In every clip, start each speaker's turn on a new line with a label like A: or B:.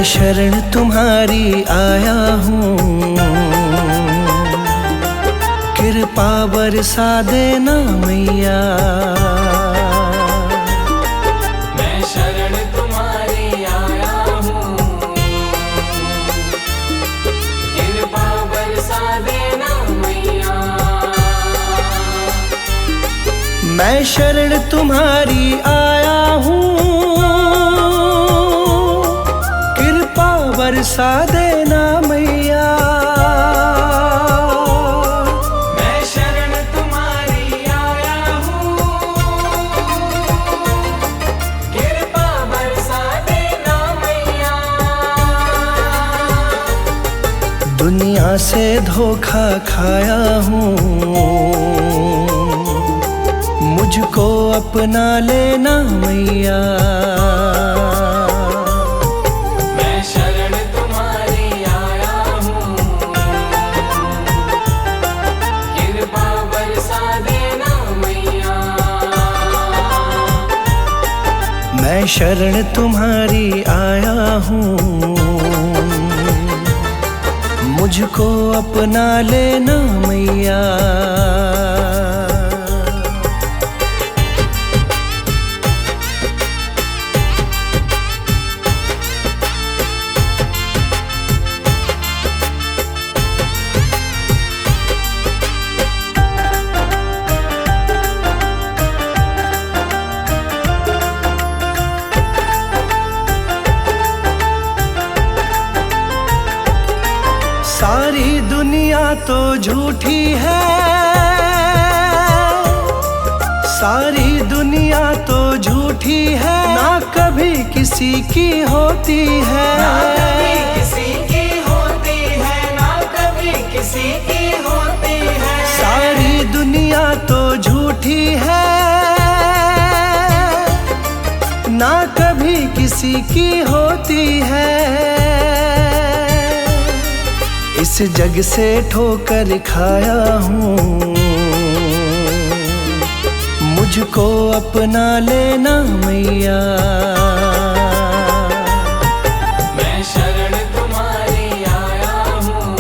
A: मैं शरण तुम्हारी आया हूँ, कृपा बरसा देना मैया।
B: मैं शरण तुम्हारी आया हूँ, कृपा बरसा देना मैया।
A: मैं शरण तुम्हारी आया हूँ, कृपा बरसा देना मैया।
B: मैं शरण तुम्हारी आया हूँ, कृपा बरसा देना मैया।
A: दुनिया से धोखा खाया हूँ, मुझको अपना लेना मैया।
B: मैं शरण तुम्हारी आया हूँ, कृपा बरसा देना मैया।
A: मैं शरण तुम्हारी आया हूँ, मुझको अपना लेना मैया। सारी दुनिया तो झूठी है, सारी दुनिया तो झूठी है, ना कभी किसी की होती है।
B: ना कभी किसी की होती है, ना कभी किसी की होती है।
A: सारी दुनिया तो झूठी है, ना कभी किसी की होती है। इस जग से ठोकर खाया हूँ, मुझको अपना लेना मैया।
B: मैं शरण तुम्हारी आया हूँ,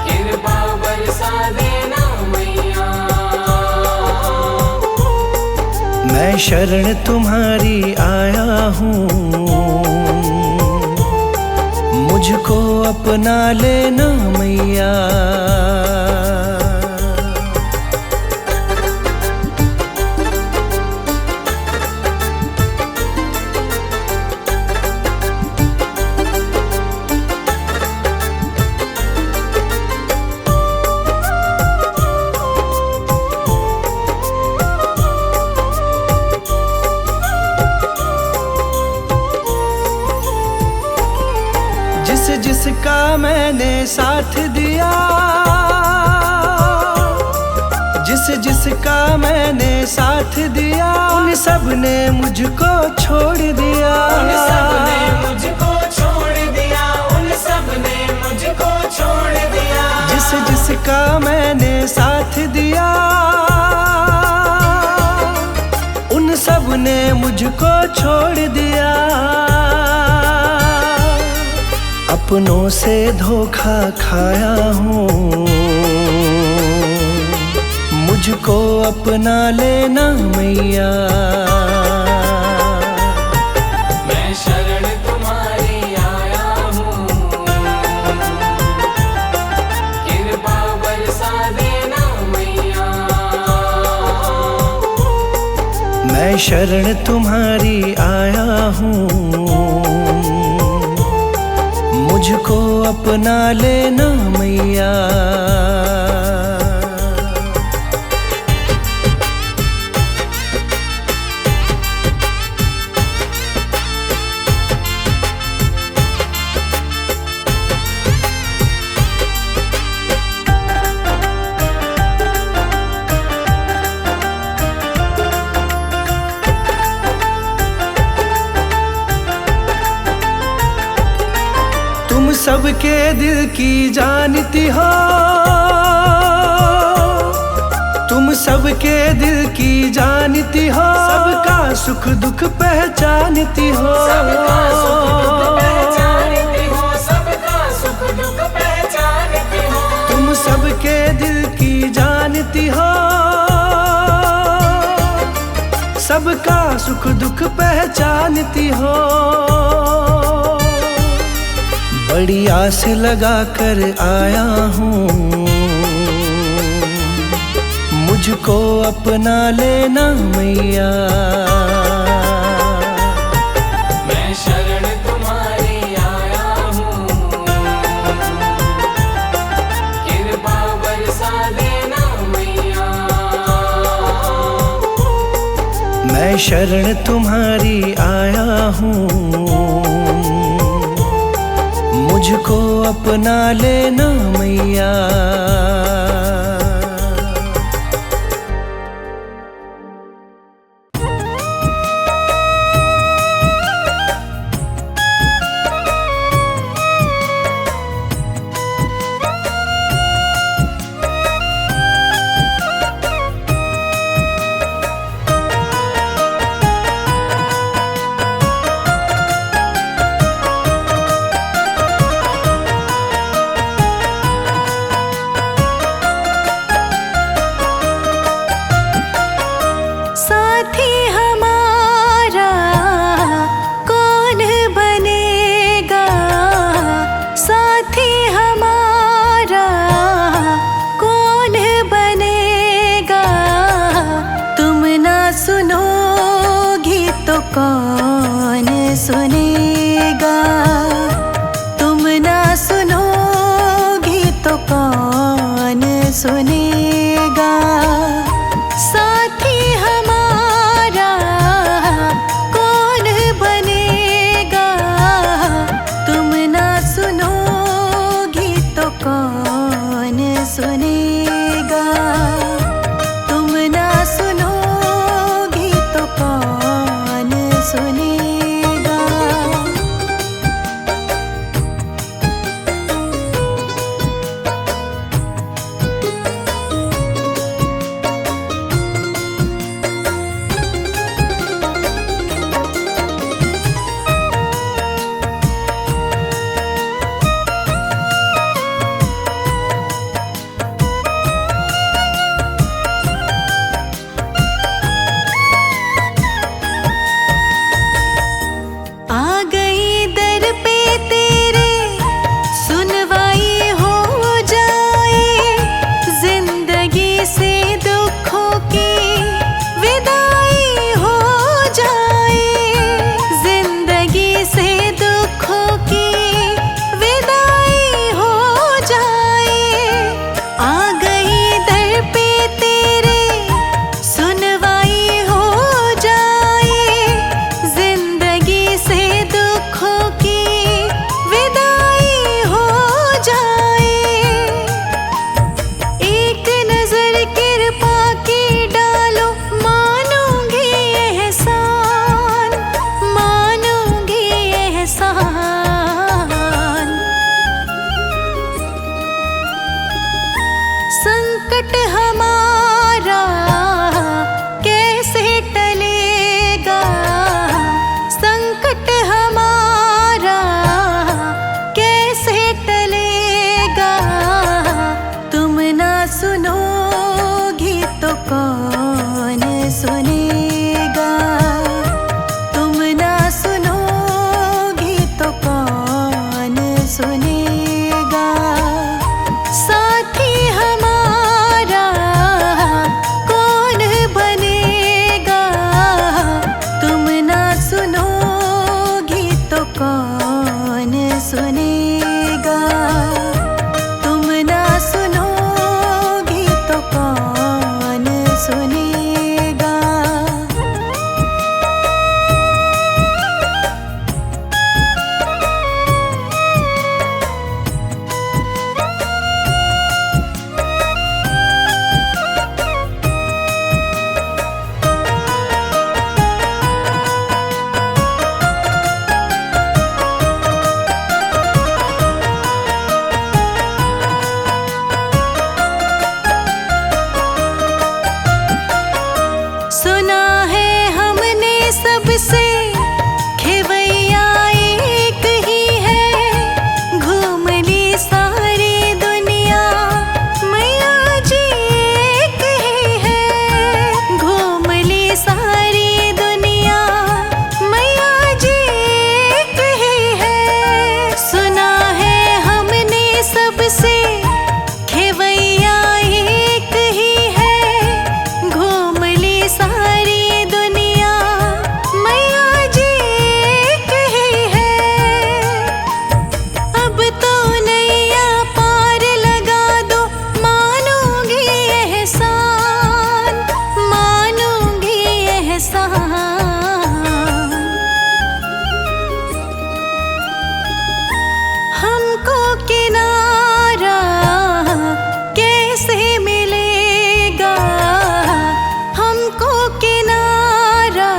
B: कृपा बरसा देना मैया।
A: मैं शरण तुम्हारी आया हूँ, मुझको अपना लेना मैया। जिसका मैंने साथ दिया, जिसका मैंने साथ दिया, उन सब ने मुझको छोड़ दिया।
B: उन सब ने मुझको छोड़ दिया, उन सब ने मुझको छोड़ दिया।
A: जिसका मैंने साथ दिया, उन सब ने मुझको छोड़ दिया। अपनों से धोखा खाया हूँ, मुझको अपना लेना मैया।
B: मैं शरण तुम्हारी आया हूँ, कृपा बरसा देना मैया।
A: मैं शरण तुम्हारी आया हूँ, मुझको अपना लेना मैया। तुम सबके दिल की जानती हो, तुम सबके दिल की जानती हो, सबका सुख दुख पहचानती हो।
B: सबका सुख दुख पहचानती हो, सबका सुख दुख पहचानती हो।
A: तुम सबके दिल की जानती हो, सबका सुख दुख पहचानती हो। बड़ी आस लगा कर आया हूँ, मुझको अपना लेना मैया।
B: मैं शरण तुम्हारी आया हूँ, कृपा बरसा देना मैया।
A: मैं शरण तुम्हारी आया हूँ, मुझको अपना लेना मैया।
C: कौन सुनेगा, तुम ना सुनोगी तो कौन सुनेगा। साथी हमारा कौन बनेगा, तुम ना सुनोगी तो कौन सुनेगा। तुम ना सुनोगी तो कौन सुनेगा। आ गई दर पे तेरे, सुनवाई हो जाए, जिंदगी से दुखों की विदाई हो जाए, जिंदगी से दुखों की विदाई हो जाए। आ गई दर पे तेरे, सुनवाई हो जाए, जिंदगी से दुखों की विदाई हो जाए। एक नजर कृपा की डालो, मानूंगी एहसान, मानूंगी एहसान। संकट हमारा कैसे टलेगा, संकट हमारा कैसे टलेगा। तुम ना सुनोगी तो कौन सुनेगा, तुम ना सुनोगी तो कौन सुनेगा। साथी हमारा से खेवैया एक ही है, घूम ली सारी दुनिया मैया जी एक ही है। अब तो नैया पार लगा दो, मानूंगी एहसान, मानूंगी एहसान। हमको किनारा कैसे मिलेगा, हमको किनारा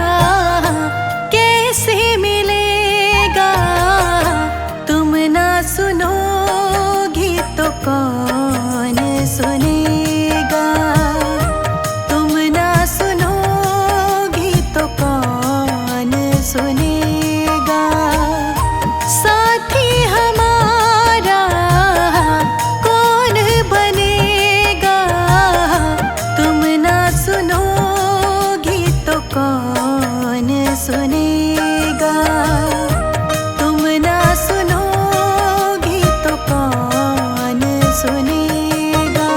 C: कैसे मिलेगा। तुम ना सुनोगी तो कौन सुनेगा, तुम ना सुनोगी तो कौन सुनेगा। साथी हमारा कौन बनेगा, तुम ना सुनोगी तो कौन सुनेगा, तुम ना सुनोगी तो कौन सुनेगा।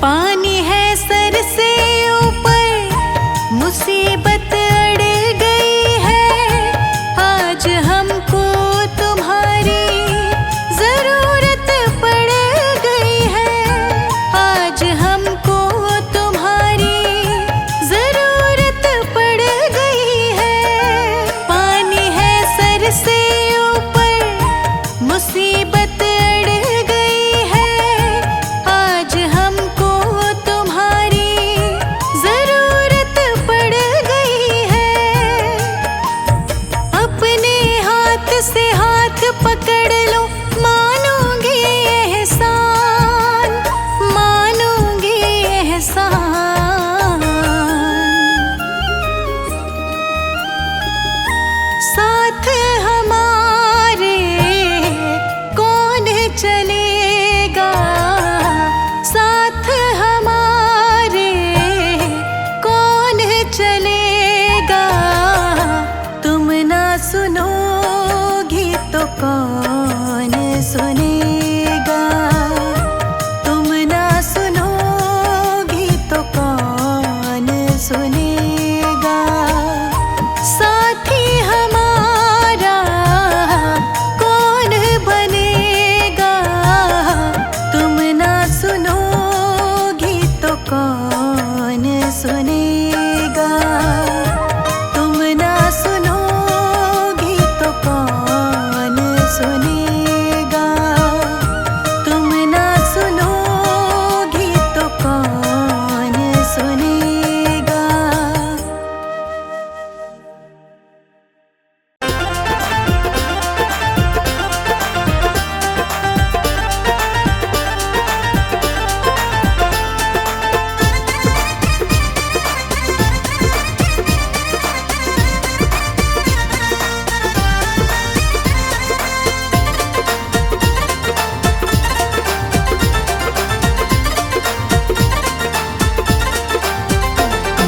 C: पानी है सर से ऊपर, मुसीबत अड़ गई है। आज हमको तुम्हारी जरूरत पड़ गई है, आज हमको तुम्हारी जरूरत पड़ गई है। पानी है सर से ऊपर, मुसीबत अड़ गई है। आज हमको तुम्हारी जरूरत पड़ गई है। अपने हाथ से हाथ पकड़ लो, मानूंगी एहसान, मानूंगी एहसान। साथ हमारे कौन चलेगा, साथ हमारे कौन चलेगा। तुम ना सुनोगी तो कौन सुनेगा, तुम ना सुनोगी तो कौन सुनेगा। साथी हमारा कौन बनेगा, तुम ना सुनोगी तो कौन सुनेगा, तुम ना सुनोगी तो कौन सुनेगा, तुम ना सुनोगी तो कौन सुनेगा।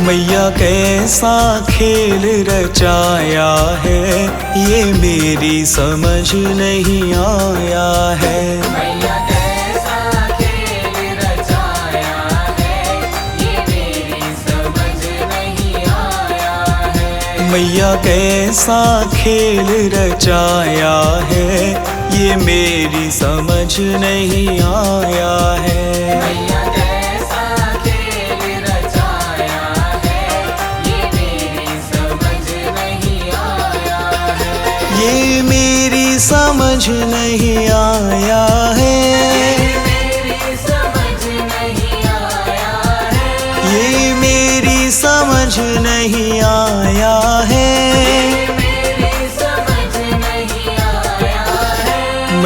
D: मैया कैसा खेल रचाया है, ये मेरी समझ नहीं आया है।
B: मैया कैसा खेल रचाया है, ये मेरी समझ नहीं आया है।
D: मैया कैसा खेल रचाया है, ये मेरी समझ नहीं आया है।
B: मैया कैसा खेल रचाया है, ये मेरी समझ नहीं आया है।
D: ये मेरी समझ नहीं आया है,
B: मेरी समझ नहीं आया है।
D: ये मेरी समझ नहीं आया है।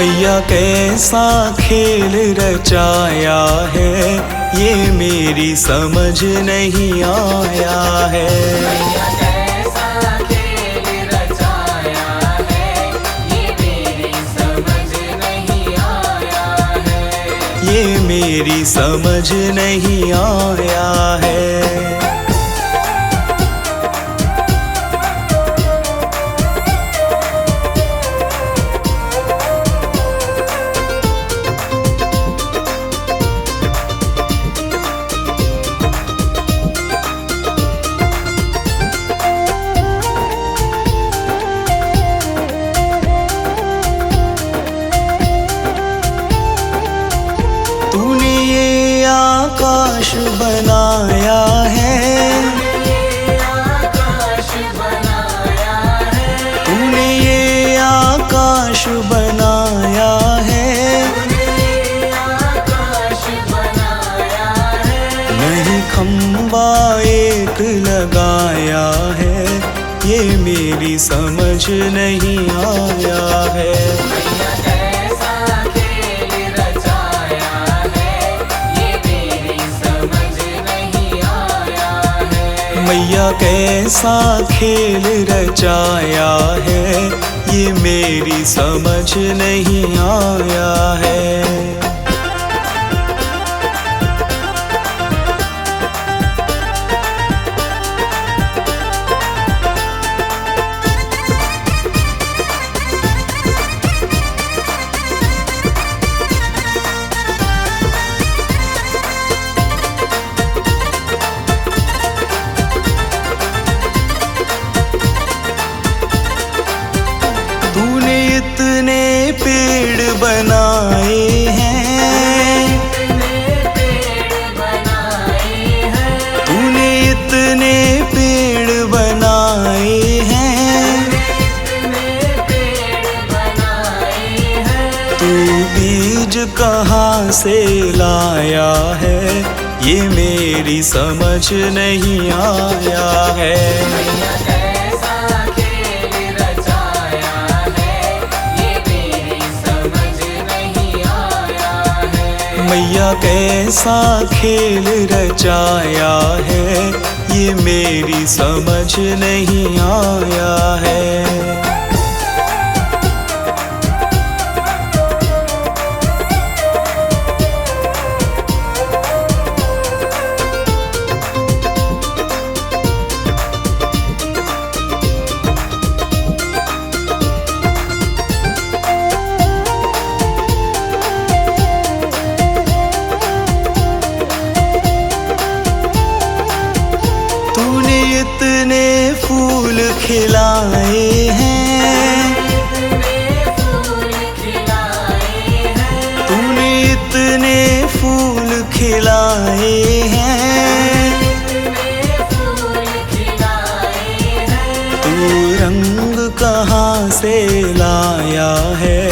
D: मैया कैसा खेल रचाया है, ये मेरी समझ नहीं आया है।
B: मैया कैसा खेल रचाया है, ये मेरी समझ नहीं आया है।
D: ये मेरी समझ नहीं आया है। तूने ये आकाश बनाया है,
B: आकाश बनाया है,
D: तूने ये आकाश बनाया है।
B: आकाश बनाया है।
D: नहीं खंबा एक लगाया है, ये मेरी समझ नहीं आया है।
B: मैया कैसा खेल रचाया है, ये मेरी समझ नहीं आया है।
D: मैया कैसा खेल रचाया है, ये मेरी समझ नहीं आया है। तूने इतने पेड़ बनाए हैं, तूने इतने पेड़ बनाए हैं। तू बीज कहाँ से लाया है, ये मेरी समझ नहीं आया है।
B: मैया कैसा खेल रचाया है, ये मेरी समझ नहीं आया है।
D: मैया कैसा खेल रचाया है, ये मेरी समझ नहीं आया है। तूने इतने फूल खिलाए हैं,
B: फूल खिलाए हैं,
D: तूने इतने फूल खिलाए हैं।
B: फूल खिलाए हैं।
D: तू रंग कहाँ से लाया है,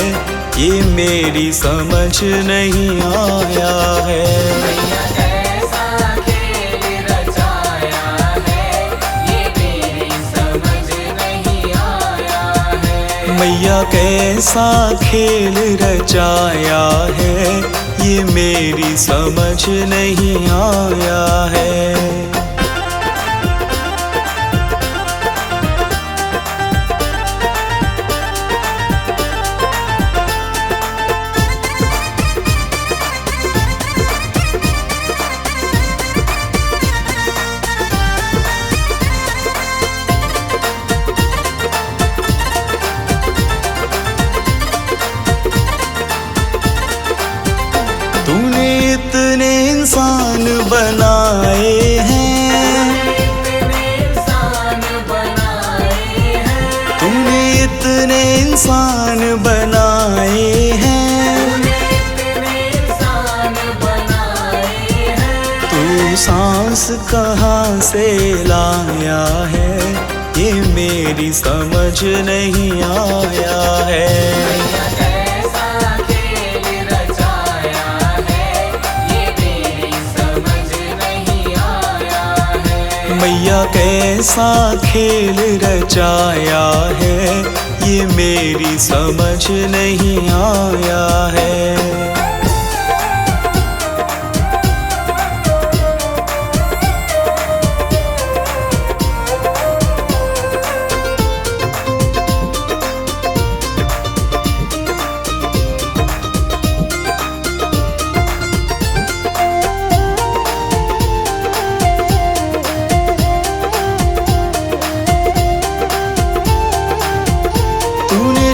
D: ये मेरी समझ नहीं आया है।
B: मैया कैसा खेल रचाया है, ये मेरी समझ नहीं आया है।
D: मैया कैसा खेल रचाया है, ये मेरी समझ नहीं आया है। तूने इतने इंसान बनाए हैं,
B: इंसान बनाए हैं,
D: तूने इतने इंसान बनाए हैं।
B: इंसान बनाए हैं।
D: तू सांस कहाँ से लाया है, ये मेरी समझ नहीं आया है।
B: मैया कैसा खेल रचाया है, ये मेरी समझ नहीं आया है।
D: मैया कैसा खेल रचाया है, ये मेरी समझ नहीं आया है।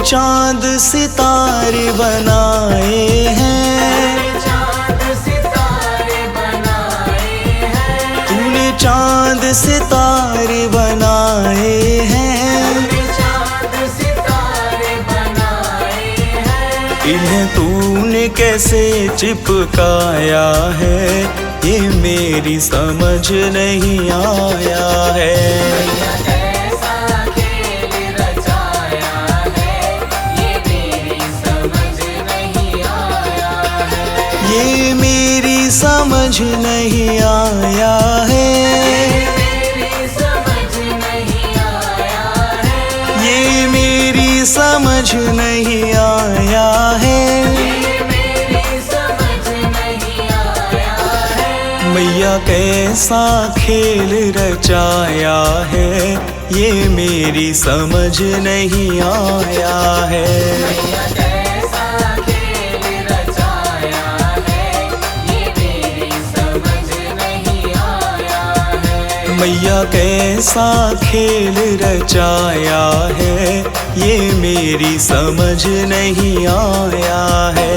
D: चांद सितारे बनाए हैं,
B: चांद सितारे बनाए हैं,
D: तूने चांद सितारे बनाए हैं,
B: चांद सितारे बनाए हैं।
D: इन्हें तूने कैसे चिपकाया है, ये मेरी समझ नहीं आया है। ये मेरी समझ नहीं आया है, ये मेरी समझ नहीं आया है। मैया कैसा खेल रचाया है, ये मेरी समझ नहीं आया है। मैया कैसा खेल रचाया है, ये मेरी समझ नहीं आया है।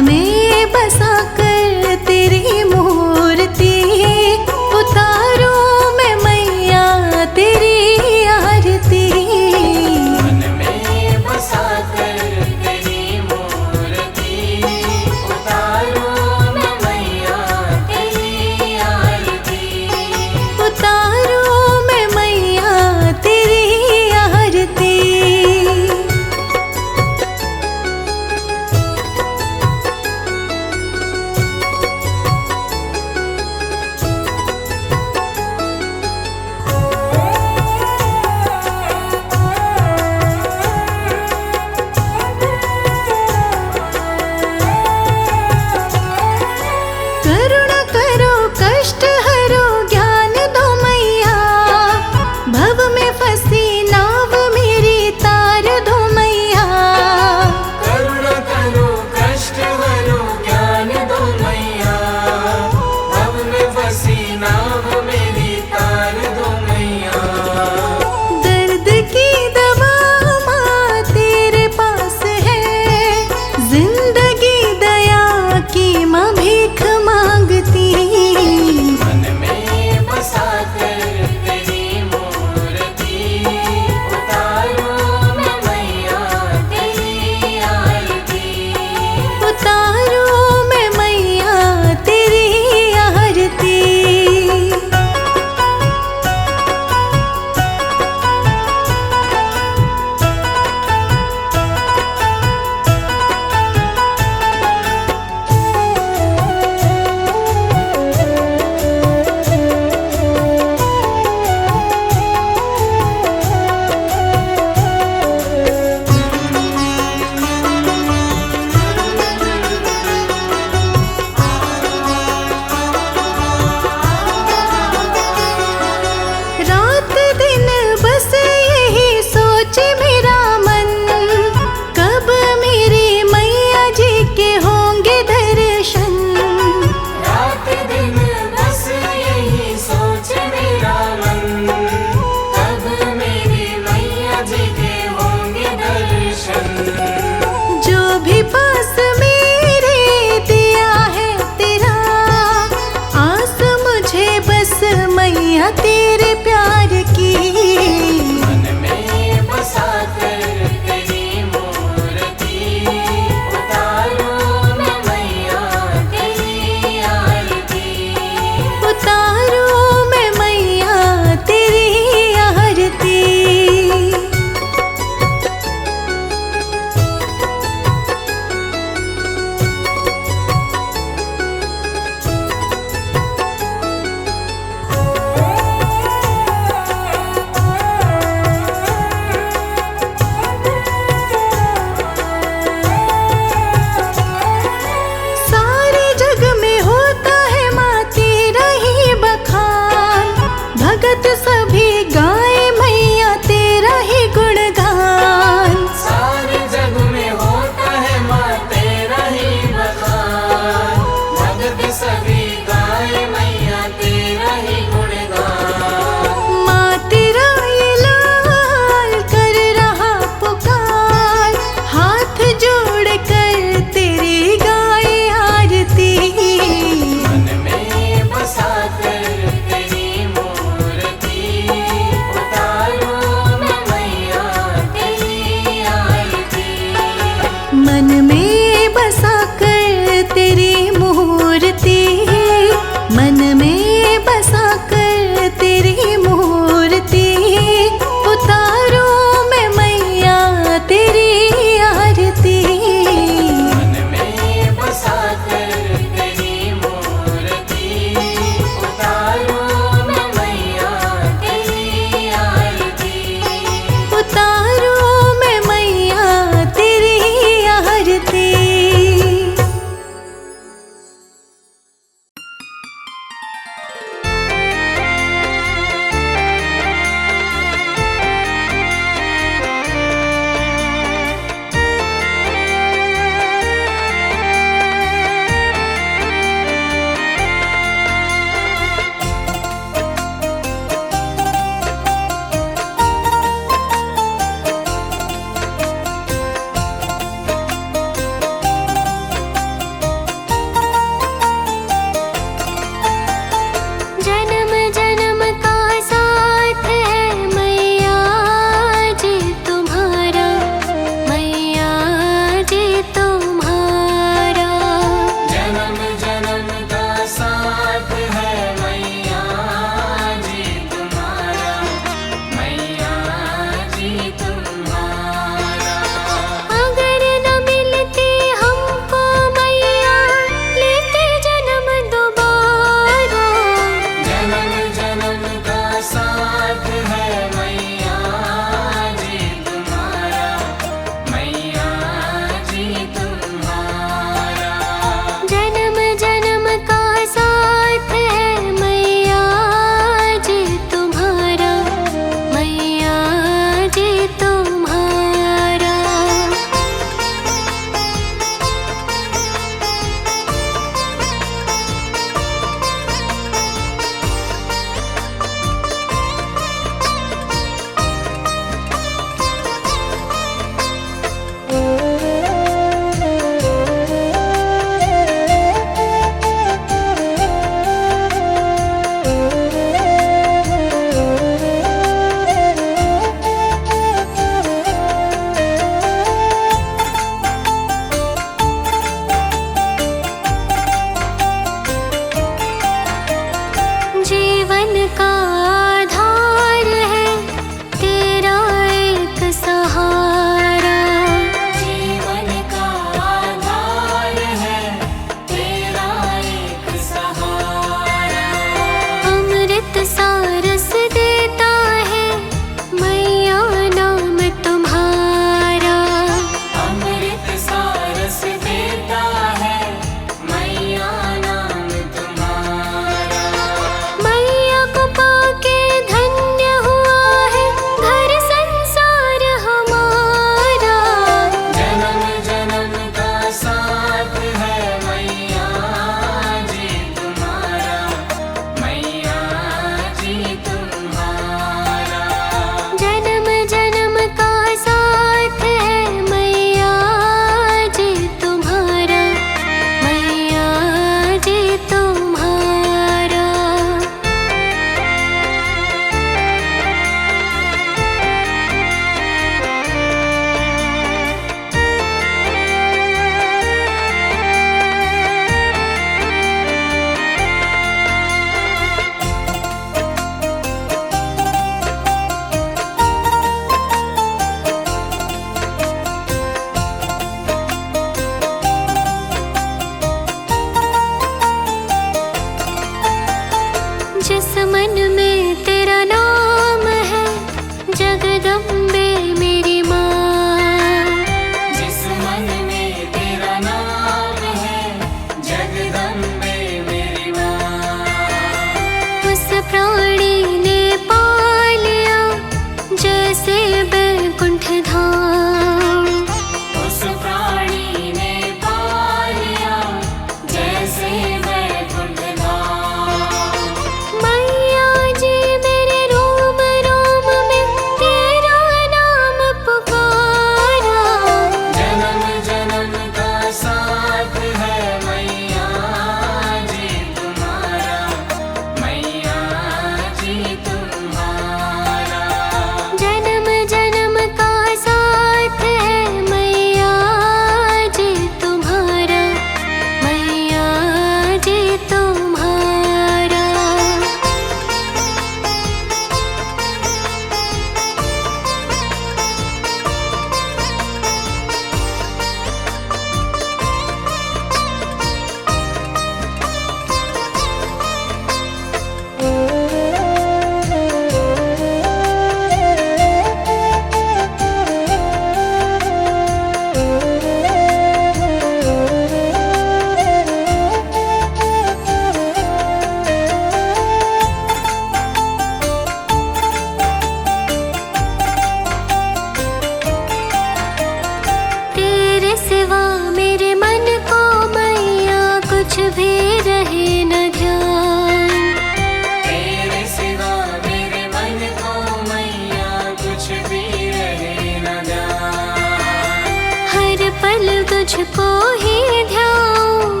C: तुझको ही ध्याऊं,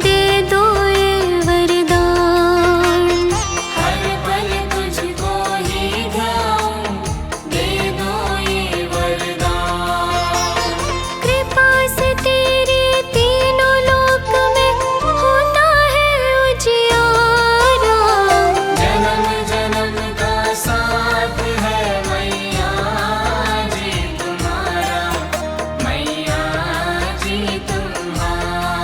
C: दे दो ये वरदान।
B: हर पल तुझको ही ध्याऊं, दे दो ये वरदान।
C: कृपा से तेरी तीनों लोक में होता है उजियारा।
B: जन्म जन्म का साथ है मैया जी तुम्हारा, मैया जी तुम्हारा।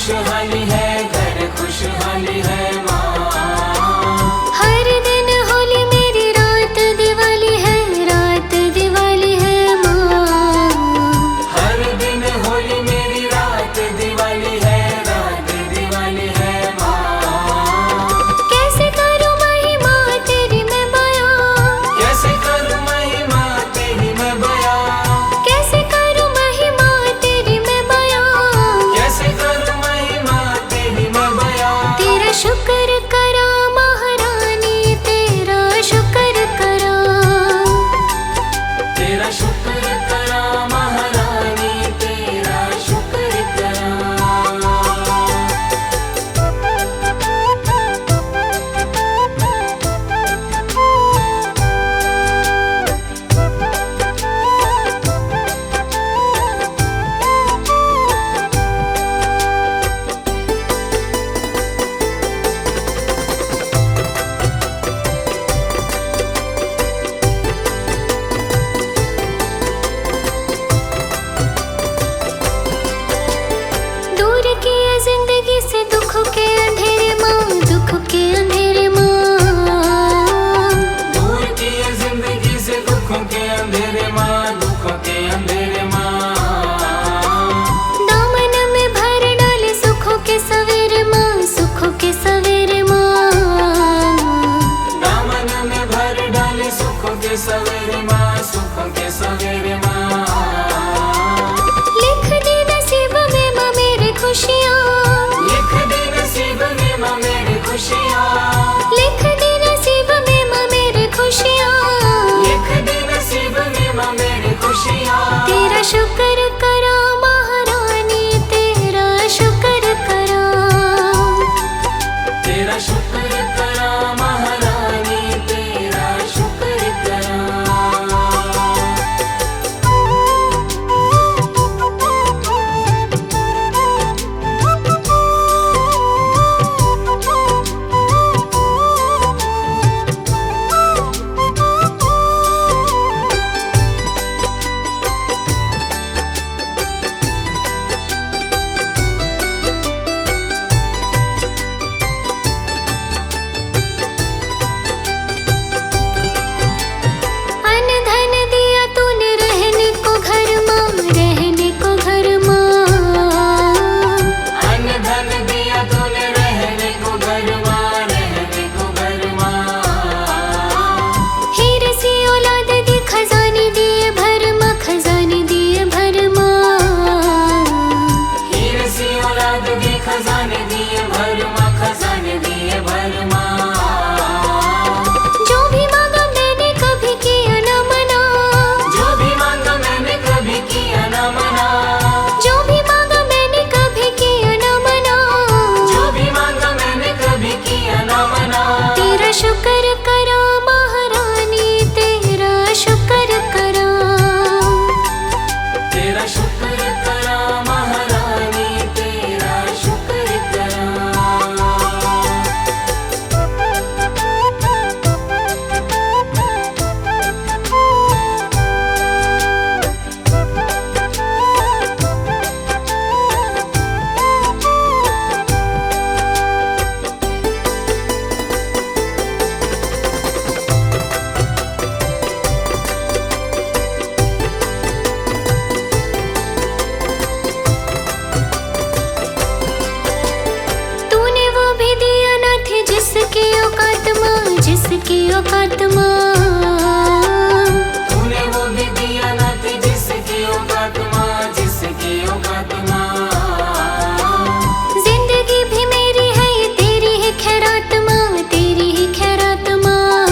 B: खुशहाली है, घर खुशहाली है माँ।
C: हर दिन होली मेरी रात दिवाली है, रात दिवाली है माँ।
B: हर दिन होली मेरी रात दिवाली है, रात दिवाली है माँ।
C: कैसे करूँ महिमा तेरी मैं बयां,
B: कैसे करूँ महिमा तेरी मैं बयां,
C: कैसे करूँ महिमा तेरी मैं बयां।
B: कैसे करूँ महिमा तेरी मैं बयां।
C: तेरा शुक्र करा महारानी, तेरा शुक्र करा।
B: तेरा शुक्र करा महारानी, तेरा शुक्र करा।
C: दूर किए जिंदगी से दुख के अंधेरे माँ, दुख के अंधेरे माँ।
B: दूर किए जिंदगी से दुखों के अंधेरे माँ, दुखों के अंधेरे माँ।
C: दामन में भर डाले सुखों के सवेरे माँ, सुखों के सवेरे माँ।
B: दामन में भर डाले सुखों के सवेरे माँ, सुखों के सवेरे माँ।
C: लिख दे नसीब में माँ मेरे खुशियाँ,
B: लिख दे नसीब में माँ मेरी खुशियाँ,
C: लिख दे नसीब में माँ मेरे खुशियाँ।
B: लिख दे नसीब में माँ मेरी खुशियाँ।
C: तेरा शुक्र करा महारानी, तेरा शुक्र करा।
B: तेरा शुक्र करा महारानी, तेरा शुक्र करा।
C: अन धन दिया तूने रहने को घर माँ, रहने को घर माँ।
B: अन्न धन दिया तूने रहने को घर माँ, रहने को घर माँ।
C: हीरे सी औलाद दी खजाने दिए भर माँ, खजाने दिए भर माँ।
B: हीरे सी औलाद दी खजाने दिए भर माँ, खजाने दिए भर माँ।
C: जो भी मांगा मैंने कभी किया न मना,
B: जो भी मांगा मैंने कभी किया न मना,
C: जो भी मांगा मैंने कभी किया न मना।
B: जो भी मांगा मैंने कभी किया न मना।
C: तेरा शुक्र करा महारानी, तेरा शुक्र करा।
B: तेरा शुक्र करा महारानी, तेरा शुक्र करा।
C: तूने वो भी दिया ना थे जिसकी औकात माँ, जिसकी औकात माँ।
B: तूने वो भी दिया ना थी जिसकी औकात माँ, जिसकी औकात माँ।
C: जिंदगी भी मेरी है ये तेरी ही खैरात माँ, तेरी ही खैरात माँ।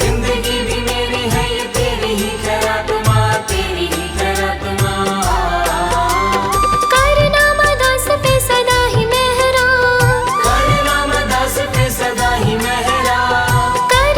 B: जिंदगी भी मेरी है ये तेरी ही खैरात माँ, तेरी ही खैरात माँ।
C: कर नाम दास पे सदा ही मेहरा,
B: कर नाम दास पे सदा ही मेहरा,
C: कर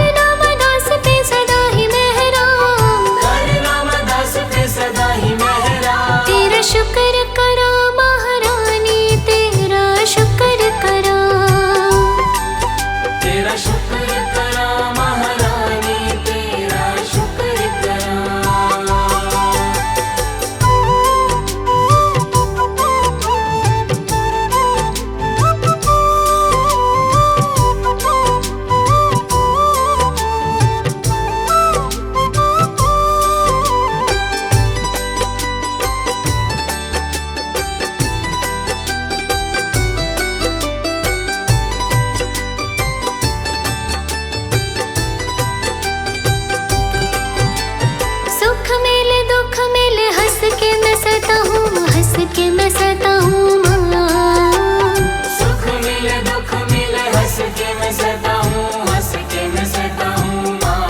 C: सहता हूँ, हंस के मैं सहता हूँ माँ।
B: सुख मिले दुख मिले हंस के मैं सहता हूँ, हंस के मैं सहता हूँ माँ।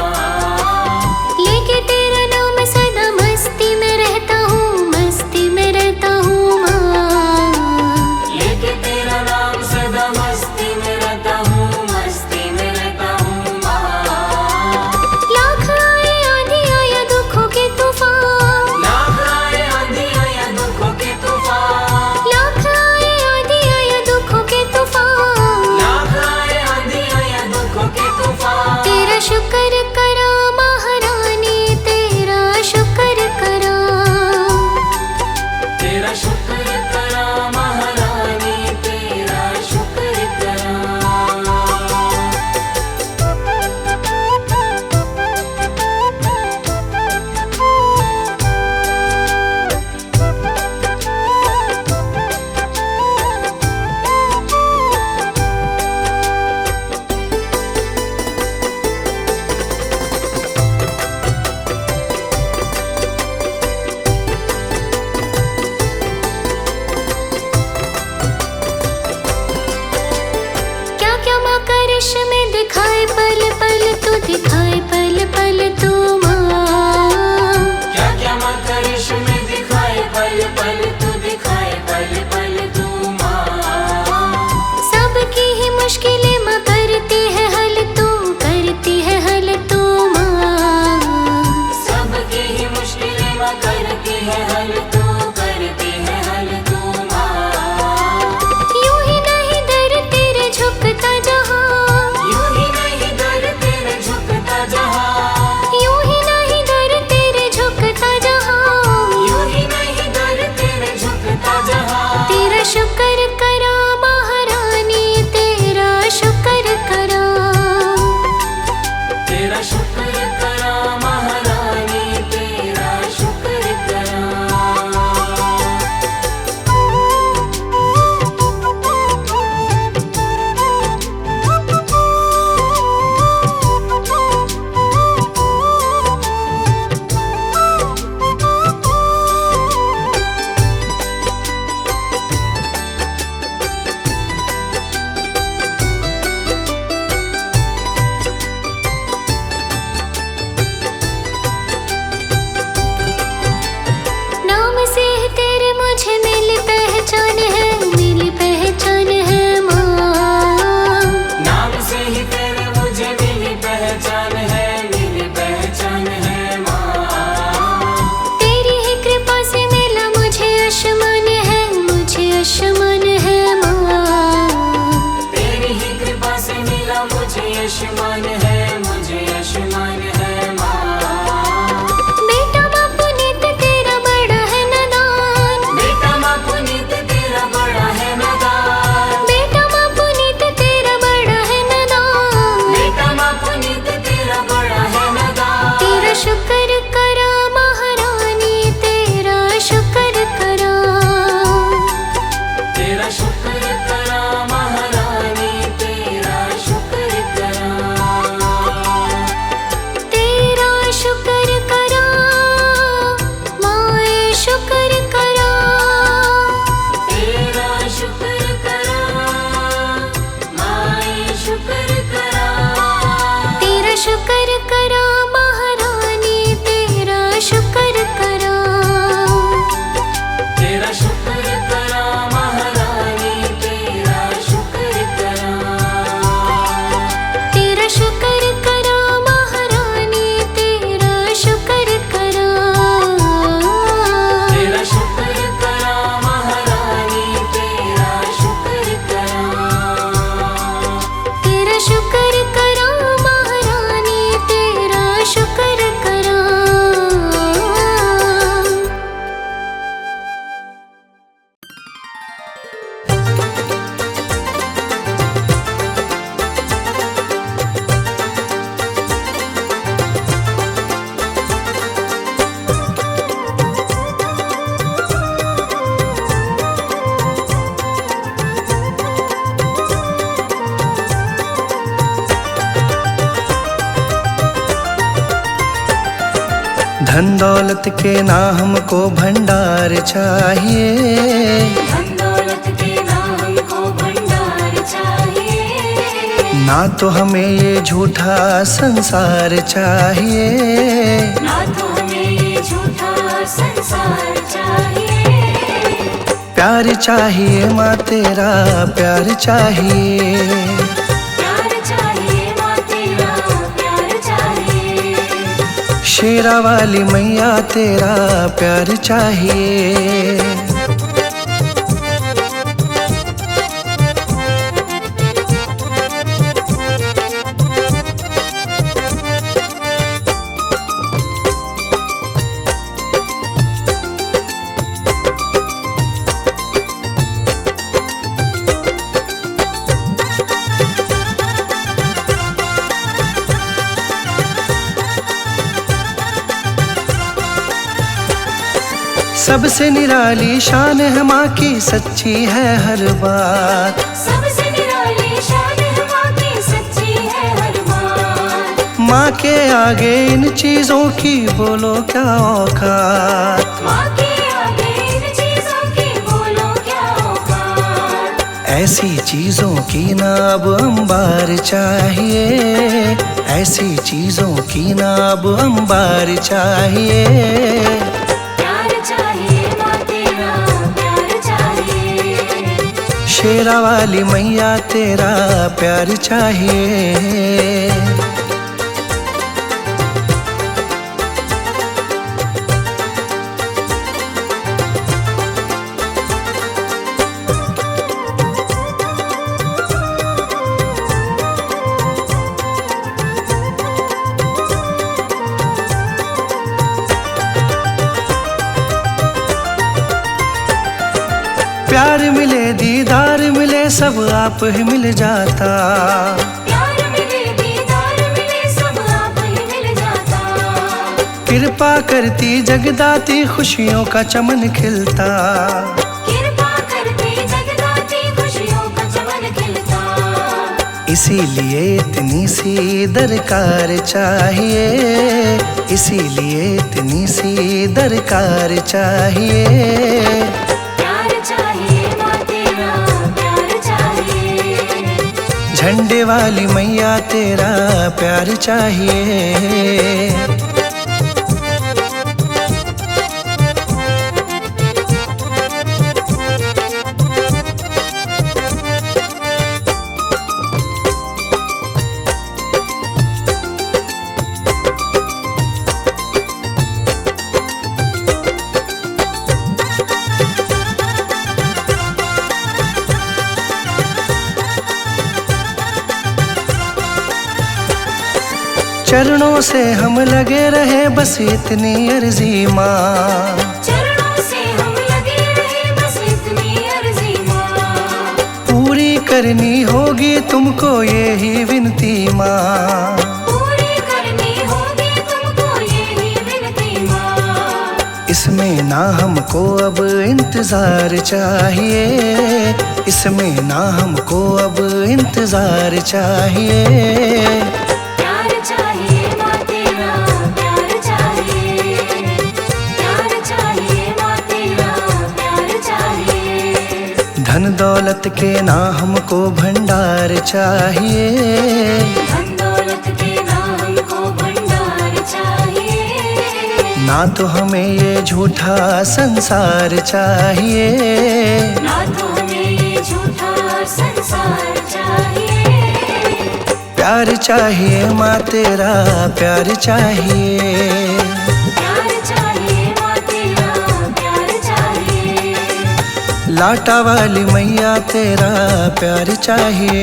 C: लेके तेरा नाम सदा मस्ती में रहता हूँ, मस्ती में रहता हूँ माँ।
B: लेके तेरा नाम सदा मस्ती में रहता हूँ, मस्ती में रहता हूँ माँ।
C: लाख आए आंधी आया दुखों के तूफान,
B: लाख आए आंधी आया दुखों के तूफान,
C: लाख आए आंधी आया दुखों के तूफान।
B: लाख आए आंधी आया दुखों के तूफान।
C: तेरा शुक्र करा महारानी, तेरा शुक्र करा।
B: तेरा शुक्र करा महारानी, तेरा शुक्र करा।
C: क्या क्या माँ करिश में दिखाए पल पल तू, दिखाए पल पल तू माँ।
B: क्या क्या माँ करिश में दिखाए पल पल तू, दिखाए पल पल तू माँ।
C: सबकी ही मुश्किलें माँ करती है हल तू, करती है हल तू माँ।
B: सबकी ही मुश्किलें माँ करती है हल तू, करती है हल तू माँ।
C: यूं ही नहीं दर तेरे झुकता जहाँ,
B: यूं ही नहीं दर तेरे झुकता जहाँ,
C: यूं ही नहीं दर तेरे झुकता जहाँ।
B: यूं ही नहीं दर तेरे झुकता जहाँ।
C: तेरा शुक्र करा महारानी, तेरा शुक्र करा।
B: तेरा शुक्र करा महारानी, तेरा शुक्र करा।
C: नाम से तेरे मुझे मिली पहचान है, मिली पहचान है माँ।
B: नाम से ही तेरे मुझे मिली पहचान है, मिली पहचान है माँ।
C: तेरी ही कृपा से मिला मुझे आसमान है, मुझे आसमान है माँ।
B: तेरी ही कृपा से मिला मुझे यशमान है, मुझे यशमान है माँ।
C: बेटा माँ पुनीत तेरा बड़ा है नादान,
B: बेटा माँ पुनीत तेरा बड़ा है नादान,
C: बेटा माँ पुनीत तेरा बड़ा है नादान।
B: बेटा माँ पुनीत तेरा बड़ा है नादान।
C: तेरा शुक्र करा महारानी, तेरा शुक्र करा।
B: तेरा शुक्र करा महारानी, तेरा शुक्र करा।
C: तेरा शुक्र करा माए, शुक्र करा।
B: तेरा शुक्र करा माए, शुक्र करा।
C: तेरा शुक्र करा महारानी, तेरा शुक्र करा।
B: तेरा शुक्र करा महारानी, तेरा शुक्र करा।
C: तेरा शुक्र करा महारानी, तेरा शुक्र करा।
B: तेरा शुक्र करा महारानी, तेरा शुक्र करा।
C: तेरा शुक्र करा महारानी, तेरा शुक्र करा।
A: धन दौलत के ना हमको भंडार चाहिए,
B: धन दौलत के ना हमको भंडार चाहिए।
A: ना तो हमें ये झूठा संसार चाहिए,
B: ना तो हमें ये झूठा संसार चाहिए।
A: प्यार चाहिए माँ तेरा प्यार चाहिए,
B: प्यार चाहिए माँ तेरा प्यार चाहिए।
A: शेरा वाली मैया तेरा प्यार चाहिए। सबसे निराली शान है माँ की, सच्ची है हर बात,
B: सबसे निराली शान है माँ की, सच्ची है हर बात।
A: माँ के आगे इन चीजों की बोलो क्या औकात,
B: माँ के आगे इन चीजों की बोलो क्या औकात।
A: ऐसी चीजों की ना अब अंबार चाहिए, ऐसी चीजों की ना अब अंबार चाहिए। शेरा वाली मैया तेरा प्यार चाहिए। प्यार मिले दीदार मिले सब आप ही मिल जाता,
B: प्यार मिले दीदार मिले सब आप ही मिल जाता।
A: कृपा करती जगदाती खुशियों का चमन खिलता,
B: कृपा करती जगदाती खुशियों का चमन खिलता।
A: इसीलिए इतनी सी दरकार चाहिए, इसीलिए इतनी सी दरकार चाहिए। झंडे वाली मैया तेरा प्यार चाहिए। चरणों से हम लगे रहे बस इतनी अर्जी माँ,
B: चरणों से हम लगे रहे बस इतनी अर्जी माँ।
A: पूरी करनी होगी तुमको यही विनती माँ,
B: पूरी करनी होगी तुमको यही विनती माँ।
A: इसमें ना हमको अब इंतजार चाहिए, इसमें ना हमको अब इंतजार चाहिए। धन दौलत के ना हमको भंडार चाहिए,
B: धन दौलत के ना हमको भंडार चाहिए।
A: ना तो हमें ये झूठा संसार चाहिए,
B: ना तो हमें ये झूठा संसार चाहिए।
A: प्यार चाहिए माँ तेरा प्यार चाहिए, लाटा वाली मैया तेरा प्यार चाहिए।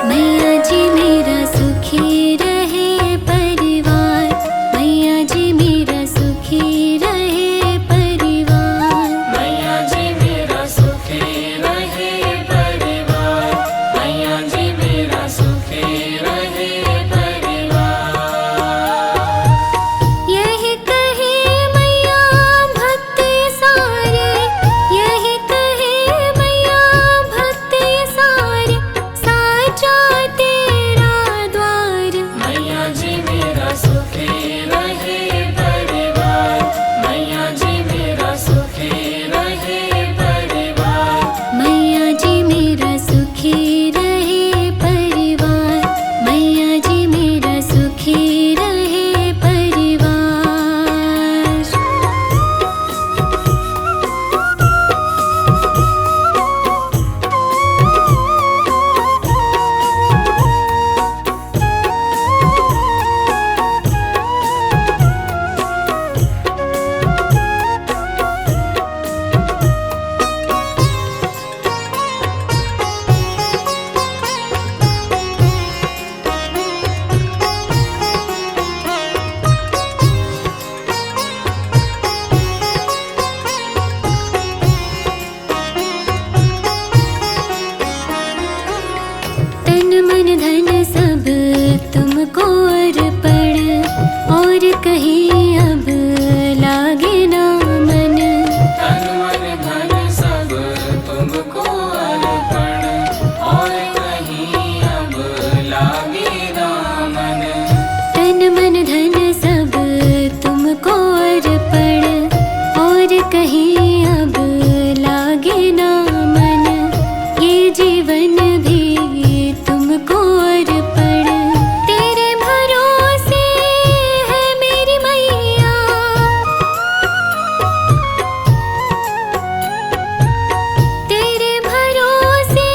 C: मैया जी मेरा सुखी रहे तुमको अर्पण, और कहीं अब लागे ना मन।
B: तन मन धन सब तुमको अर्पण, और कहीं अब लागे ना मन।
C: तन मन धन सब तुमको अर्पण, और कहीं अब लागे ना मन। ये जीवन भी तुमको अर्पण, तेरे भरोसे है मेरी मैया। तेरे भरोसे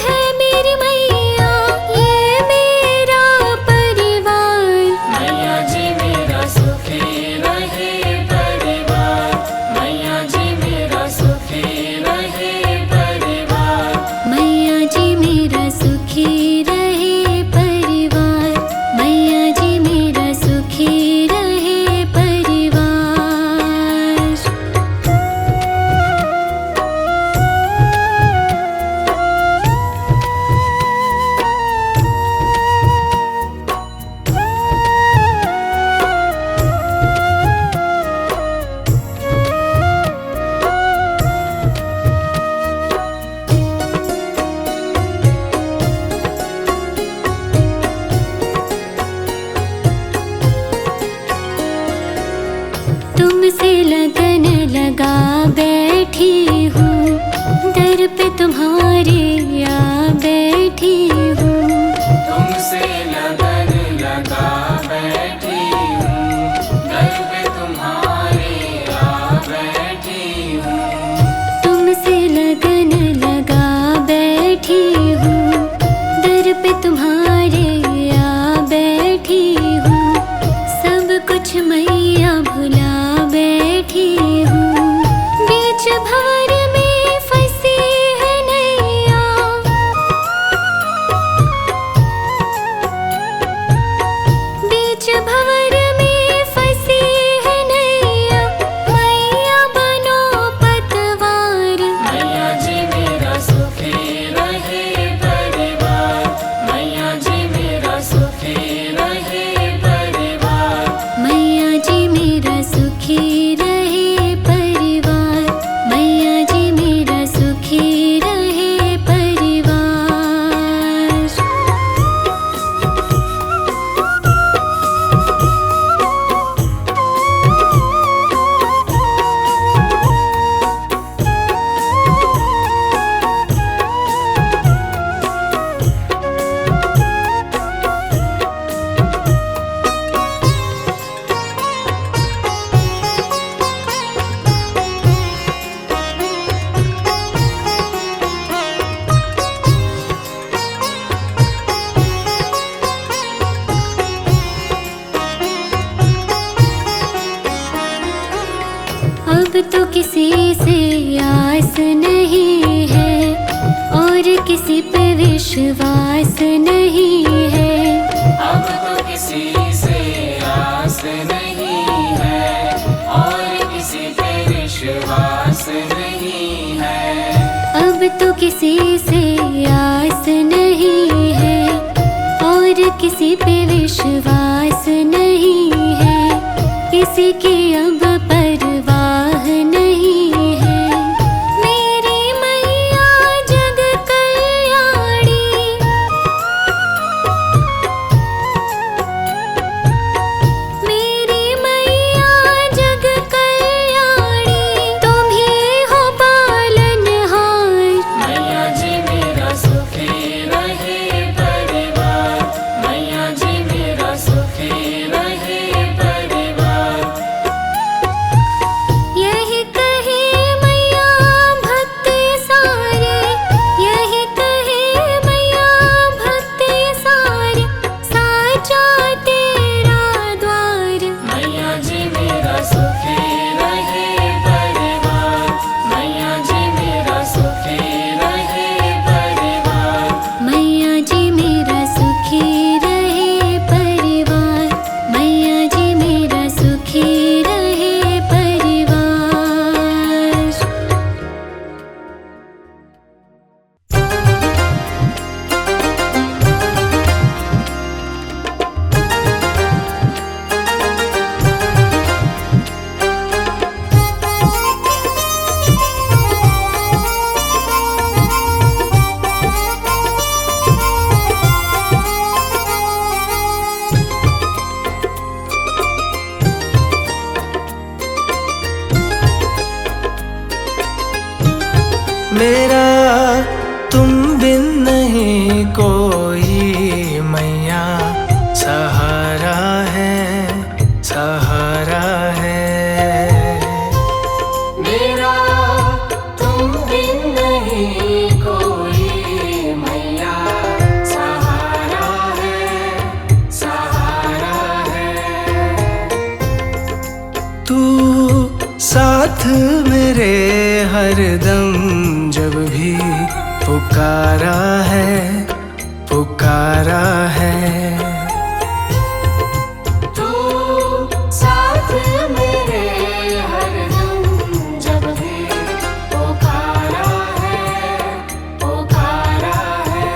C: है मेरी मैया, ये मेरा परिवार।
B: मैया जी मेरा सुखी रहे परिवार, मैया जी मेरा सुखी रहे परिवार।
C: मैया जी मेरा सुखी रहे परिवार, मैया जी मेरा सुखी रहे परिवार। तुमसे लगन लगा बैठी हूँ, दर पे तुम्हारे आ बैठी हूँ।
B: तुमसे लगन लगा बैठी हूँ, दर पे तुम्हारे आ बैठी हूँ।
C: तुमसे लगन लगा बैठी हूँ, दर पे तुम्हारे आ बैठी हूँ। सब कुछ मैया भुला बैठी हूँ, बीच भंवर में फंसी है नैया। बीच भंवर में फंसी है नैया, मैया बनो पतवार।
B: मैया जी मेरा सुखी रहे परिवार, मैया जी मेरा सुखी रहे परिवार।
C: मैया जी मेरा सुखी रहे परिवार, मैया जी मेरा सुखी रहे परिवार। अब तो किसी से आस नहीं है, और किसी पे विश्वास नहीं है।
B: अब तो किसी से आस नहीं है, और किसी पे विश्वास नहीं है।
C: अब तो किसी से आस नहीं है, और किसी पे विश्वास नहीं है। किसी की अब परवाह नहीं है, मेरी मैया जग कल्याणी। मेरी मैया जग कल्याणी, तुम ही हो पालनहार।
B: मैया जी मेरा सुखी रहे परिवार, मैया जी मेरा सुखी रहे परिवार।
A: कोई मैया सहारा है, सहारा है।
B: मेरा तुम बिन नहीं कोई मैया सहारा है, सहारा है।
A: तू साथ मेरे हरदम जब भी पुकारा है, पुकारा है।
B: तू साथ मेरे हरदम जब भी पुकारा है, पुकारा है।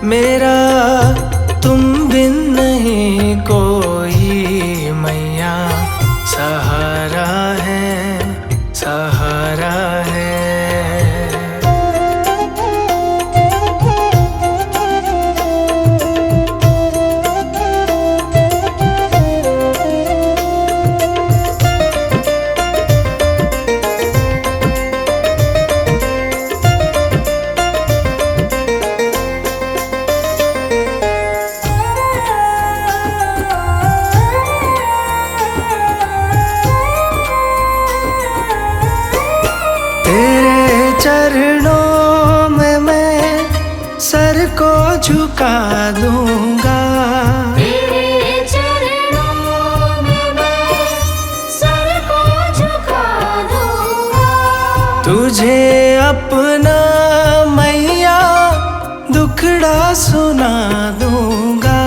A: मेरा तुम बिन नहीं कोई मैया सहारा है, सहारा है। तेरे चरणों में मैं सर को झुका दूंगा।
B: तेरे चरणों में मैं सर को झुका दूंगा।
A: तुझे अपना मैया दुखड़ा सुना दूंगा।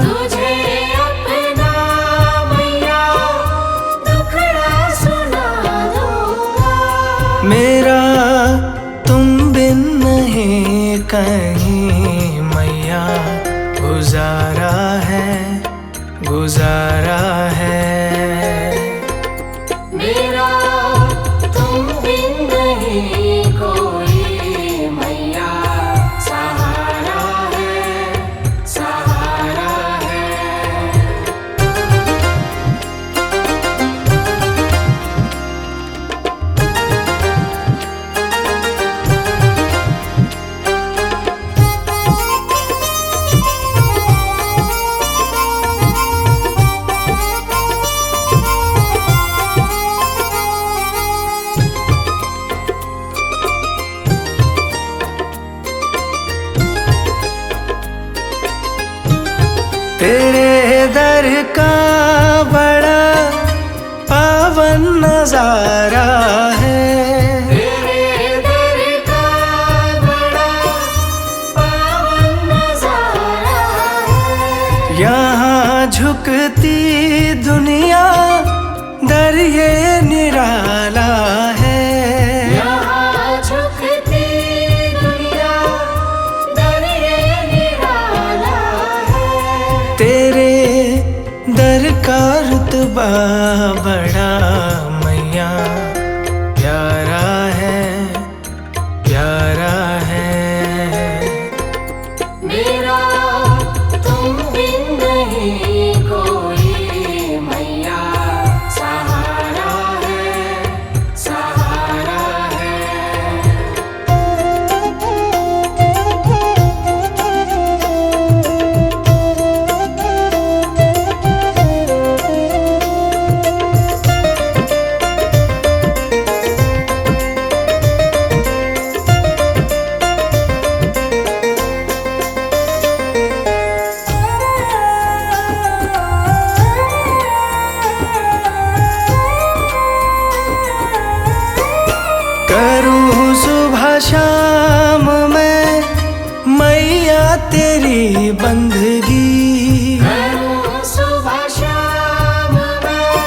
B: तुझे अपना मैया दुखड़ा सुना दूंगा।
A: मेरा तुम बिन नहीं कहीं मैया गुजारा है, गुजारा है।
B: मेरा तुम बिन नहीं कोई मैया सहारा है, सहारा है।
A: तेरे दर का बड़ा पावन नजारा है।
B: तेरे दर का बड़ा पावन नजारा है।
A: यहाँ झुकती दुनिया दर ये निराला है।
B: यहाँ झुकती दुनिया दर ये निराला है।
A: तेरे दर का रुतबा बड़ा मैया प्यारा है, प्यारा है।
B: मेरा तुम बिन नहीं कोई मैया सहारा है, सहारा है।
A: करूँ सुबह शाम मैं मैया तेरी बंदगी।
B: करूँ सुबह शाम मैं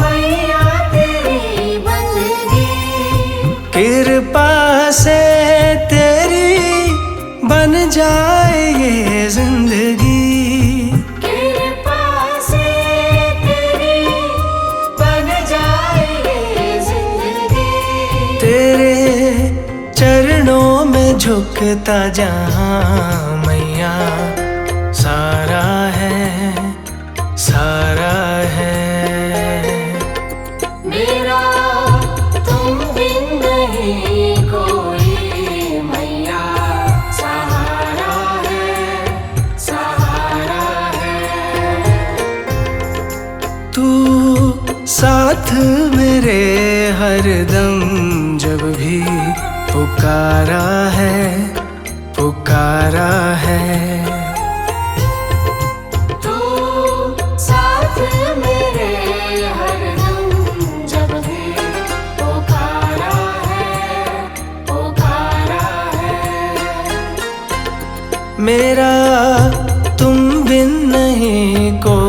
B: मैया तेरी बंदगी।
A: कृपा से तेरी बन जाए ये जिंदगी।
B: कृपा से तेरी बन जाए ये जिंदगी।
A: तेरे चरणों में झुकता जहाँ मैया सारा है, सारा है।
B: मेरा तुम बिन नहीं कोई मैया
A: हर दम जब भी पुकारा है, पुकारा है।
B: तू साथ मेरे हरदम जब भी पुकारा है, पुकारा है।
A: मेरा तुम बिन नहीं कोई